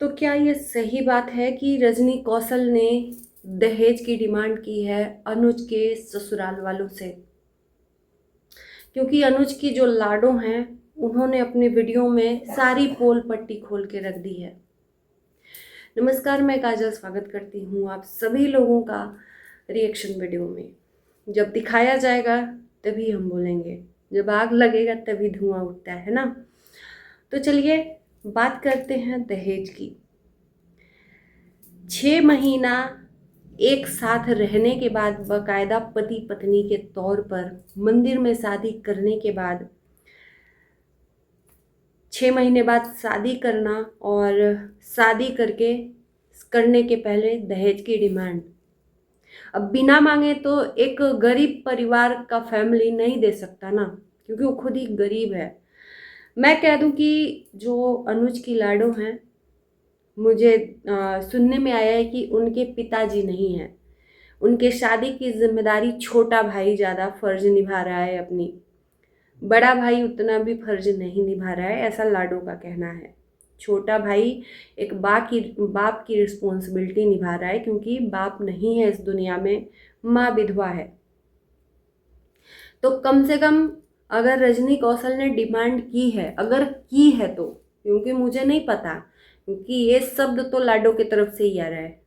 तो क्या ये सही बात है कि रजनी कौशल ने दहेज की डिमांड की है अनुज के ससुराल वालों से? क्योंकि अनुज की जो लाडो हैं उन्होंने अपने वीडियो में सारी पोल पट्टी खोल के रख दी है। नमस्कार, मैं काजल स्वागत करती हूँ आप सभी लोगों का रिएक्शन वीडियो में। जब दिखाया जाएगा तभी हम बोलेंगे, जब आग लगेगा तभी धुआं उठता है ना। तो चलिए बात करते हैं दहेज की। 6 महीना एक साथ रहने के बाद, बाकायदा पति पत्नी के तौर पर मंदिर में शादी करने के बाद, 6 महीने बाद शादी करना और शादी करने के पहले दहेज की डिमांड। अब बिना मांगे तो एक गरीब परिवार का फैमिली नहीं दे सकता ना, क्योंकि वो खुद ही गरीब है। मैं कह दूं कि जो अनुज की लाडो हैं, मुझे सुनने में आया है कि उनके पिताजी नहीं हैं। उनके शादी की जिम्मेदारी छोटा भाई ज़्यादा फर्ज निभा रहा है अपनी, बड़ा भाई उतना भी फर्ज नहीं निभा रहा है, ऐसा लाडो का कहना है। छोटा भाई एक बाप की रिस्पॉन्सिबिलिटी निभा रहा है, क्योंकि बाप नहीं है इस दुनिया में, माँ विधवा है। तो कम से कम अगर रजनी कौशल ने डिमांड की है, अगर की है तो, क्योंकि मुझे नहीं पता, क्योंकि ये शब्द तो लाडो की तरफ से ही आ रहा है।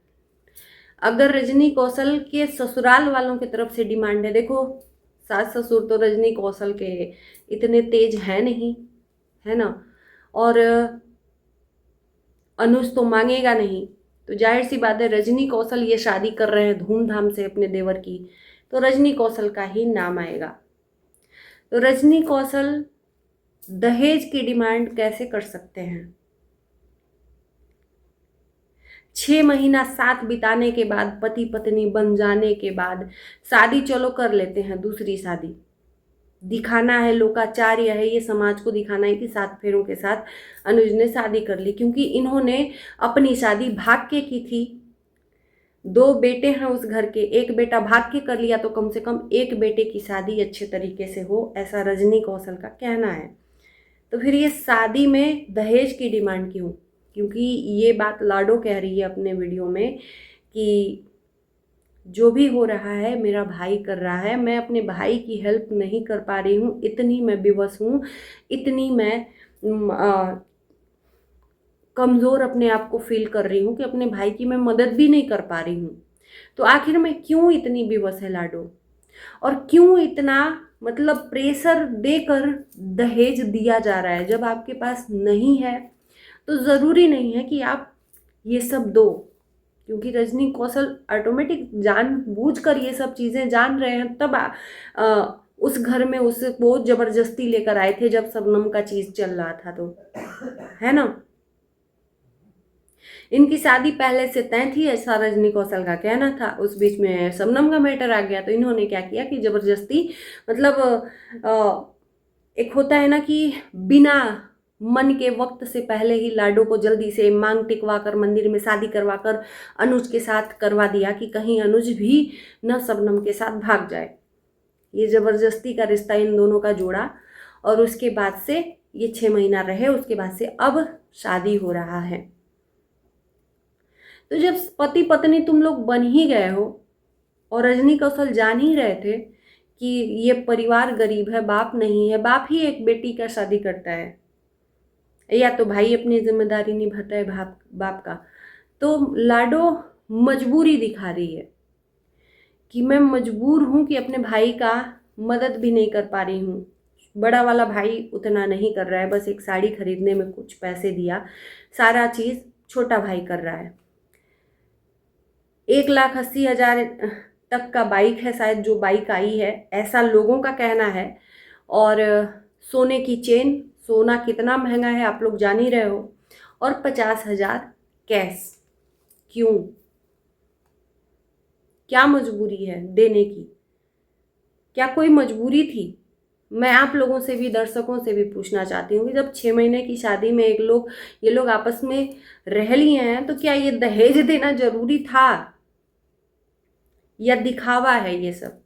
अगर रजनी कौशल के ससुराल वालों की तरफ से डिमांड है, देखो सास ससुर तो रजनी कौशल के इतने तेज हैं नहीं, है ना, और अनुज तो मांगेगा नहीं। तो जाहिर सी बात है, रजनी कौशल ये शादी कर रहे हैं धूमधाम से अपने देवर की, तो रजनी कौशल का ही नाम आएगा। तो रजनी कौशल दहेज की डिमांड कैसे कर सकते हैं? 6 महीना साथ बिताने के बाद, पति पत्नी बन जाने के बाद शादी चलो कर लेते हैं, दूसरी शादी दिखाना है, लोकाचार्य है, ये समाज को दिखाना है कि 7 फेरों के साथ अनुज ने शादी कर ली, क्योंकि इन्होंने अपनी शादी भाग के की थी। 2 बेटे हैं उस घर के, एक बेटा भाग के कर लिया, तो कम से कम एक बेटे की शादी अच्छे तरीके से हो, ऐसा रजनी कौशल का कहना है। तो फिर ये शादी में दहेज की डिमांड क्यों? क्योंकि ये बात लाडो कह रही है अपने वीडियो में कि जो भी हो रहा है मेरा भाई कर रहा है, मैं अपने भाई की हेल्प नहीं कर पा रही हूँ, इतनी मैं विवश हूँ, इतनी मैं कमज़ोर अपने आप को फील कर रही हूँ कि अपने भाई की मैं मदद भी नहीं कर पा रही हूँ। तो आखिर में क्यों इतनी विवश है लाडो, और क्यों इतना मतलब प्रेशर देकर दहेज दिया जा रहा है? जब आपके पास नहीं है तो ज़रूरी नहीं है कि आप ये सब दो, क्योंकि रजनी कौशल ऑटोमेटिक जानबूझकर ये सब चीज़ें जान रहे हैं, तब उस घर में उसको ज़बरदस्ती लेकर आए थे जब शबनम का चीज़ चल रहा था, तो है ना। इनकी शादी पहले से तय थी, ऐसा रजनी कौशल का कहना था। उस बीच में शबनम का मैटर आ गया, तो इन्होंने क्या किया कि ज़बरदस्ती, मतलब एक होता है ना कि बिना मन के वक्त से पहले ही लाडो को जल्दी से मांग टिकवा कर मंदिर में शादी करवा कर अनुज के साथ करवा दिया, कि कहीं अनुज भी न शबनम के साथ भाग जाए। ये ज़बरदस्ती का रिश्ता इन दोनों का जोड़ा, और उसके बाद से ये 6 महीना रहे, उसके बाद से अब शादी हो रहा है। तो जब पति पत्नी तुम लोग बन ही गए हो, और रजनी कौशल जान ही रहे थे कि ये परिवार गरीब है, बाप नहीं है, बाप ही एक बेटी का शादी करता है, या तो भाई अपनी जिम्मेदारी निभाता है बाप का, तो लाडो मजबूरी दिखा रही है कि मैं मजबूर हूँ कि अपने भाई का मदद भी नहीं कर पा रही हूँ। बड़ा वाला भाई उतना नहीं कर रहा है, बस एक साड़ी खरीदने में कुछ पैसे दिया, सारा चीज़ छोटा भाई कर रहा है। 1,80,000 तक का बाइक है शायद जो बाइक आई है, ऐसा लोगों का कहना है। और सोने की चेन, सोना कितना महंगा है आप लोग जान ही रहे हो, और 50,000 कैश। क्यों? क्या मजबूरी है देने की? क्या कोई मजबूरी थी? मैं आप लोगों से भी, दर्शकों से भी पूछना चाहती हूँ कि जब 6 महीने की शादी में ये लोग आपस में रह लिए हैं, तो क्या ये दहेज देना जरूरी था, या दिखावा है ये सब?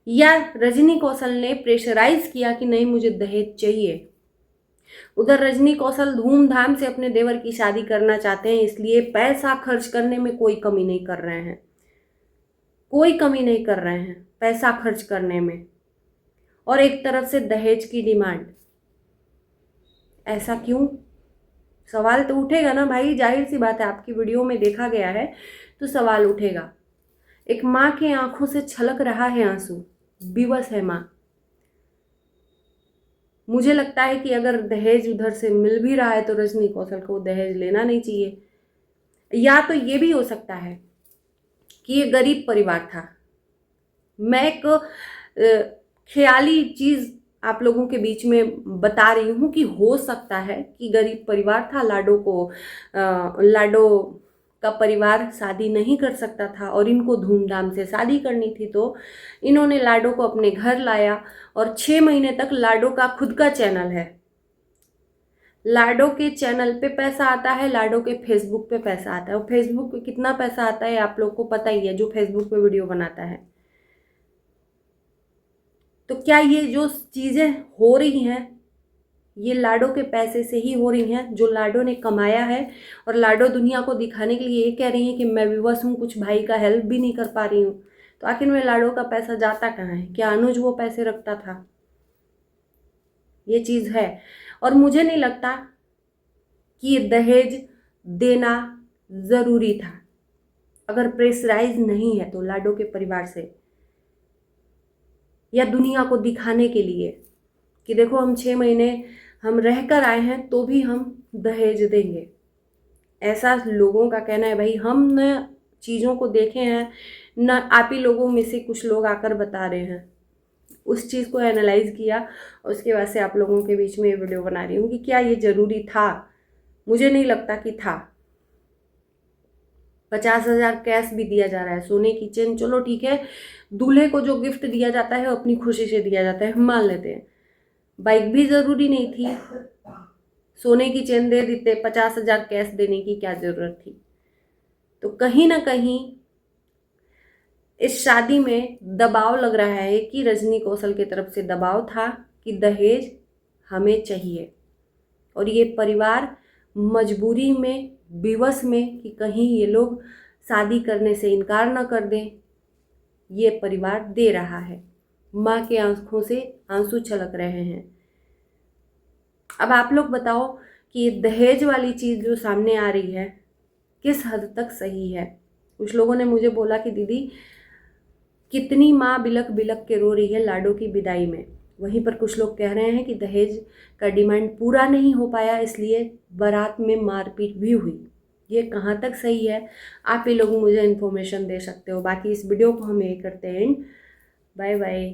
या रजनी कौशल ने प्रेशराइज किया कि नहीं मुझे दहेज चाहिए? उधर रजनी कौशल धूमधाम से अपने देवर की शादी करना चाहते हैं, इसलिए पैसा खर्च करने में कोई कमी नहीं कर रहे हैं, कोई कमी नहीं कर रहे हैं पैसा खर्च करने में। और एक तरफ से दहेज की डिमांड, ऐसा क्यों? सवाल तो उठेगा ना भाई, जाहिर सी बात है, आपकी वीडियो में देखा गया है तो सवाल उठेगा। एक माँ के आंखों से छलक रहा है आंसू, विवश है माँ। मुझे लगता है कि अगर दहेज उधर से मिल भी रहा है तो रजनी कौशल को दहेज लेना नहीं चाहिए। या तो ये भी हो सकता है कि ये गरीब परिवार था। मैं एक ख्याली चीज़ आप लोगों के बीच में बता रही हूँ कि हो सकता है कि गरीब परिवार था, लाडो का परिवार शादी नहीं कर सकता था और इनको धूमधाम से शादी करनी थी, तो इन्होंने लाडो को अपने घर लाया और 6 महीने तक लाडो का खुद का चैनल है, लाडो के चैनल पे पैसा आता है, लाडो के फेसबुक पे पैसा आता है। और फेसबुक पे कितना पैसा आता है आप लोग को पता ही है, जो फेसबुक पे वीडियो बनाता है। तो क्या ये जो चीज़ें हो रही हैं ये लाडो के पैसे से ही हो रही हैं, जो लाडो ने कमाया है? और लाडो दुनिया को दिखाने के लिए ये कह रही है कि मैं विवश हूँ, कुछ भाई का हेल्प भी नहीं कर पा रही हूँ। तो आखिर में लाडो का पैसा जाता कहाँ है? क्या अनुज वो पैसे रखता था? ये चीज़ है। और मुझे नहीं लगता कि ये दहेज देना ज़रूरी था। अगर प्रेशराइज नहीं है तो लाडो के परिवार से, या दुनिया को दिखाने के लिए कि देखो हम 6 महीने हम रह कर आए हैं तो भी हम दहेज देंगे, ऐसा लोगों का कहना है। भाई हम न चीज़ों को देखे हैं, न आप ही लोगों में से कुछ लोग आकर बता रहे हैं। उस चीज़ को एनालाइज किया, उसके बाद से आप लोगों के बीच में ये वीडियो बना रही हूँ कि क्या ये ज़रूरी था। मुझे नहीं लगता कि था। 50,000 कैश भी दिया जा रहा है, सोने की चेन, चलो ठीक है, दूल्हे को जो गिफ्ट दिया जाता है अपनी खुशी से दिया जाता है, हम मान लेते हैं। बाइक भी ज़रूरी नहीं थी, सोने की चेन दे देते, 50,000 कैश देने की क्या ज़रूरत थी? तो कहीं ना कहीं इस शादी में दबाव लग रहा है कि रजनी कौशल की तरफ से दबाव था कि दहेज हमें चाहिए, और ये परिवार मजबूरी में, विवश में कि कहीं ये लोग शादी करने से इनकार न कर दें, ये परिवार दे रहा है। माँ के आंखों से आंसू छलक रहे हैं। अब आप लोग बताओ कि ये दहेज वाली चीज़ जो सामने आ रही है किस हद तक सही है? कुछ लोगों ने मुझे बोला कि दीदी कितनी माँ बिलक बिलक के रो रही है लाडो की विदाई में। वहीं पर कुछ लोग कह रहे हैं कि दहेज का डिमांड पूरा नहीं हो पाया, इसलिए बारात में मारपीट भी हुई। ये कहाँ तक सही है? आप ही लोग मुझे इन्फॉर्मेशन दे सकते हो। बाकी इस वीडियो को हम यही करते हैं। Bye bye.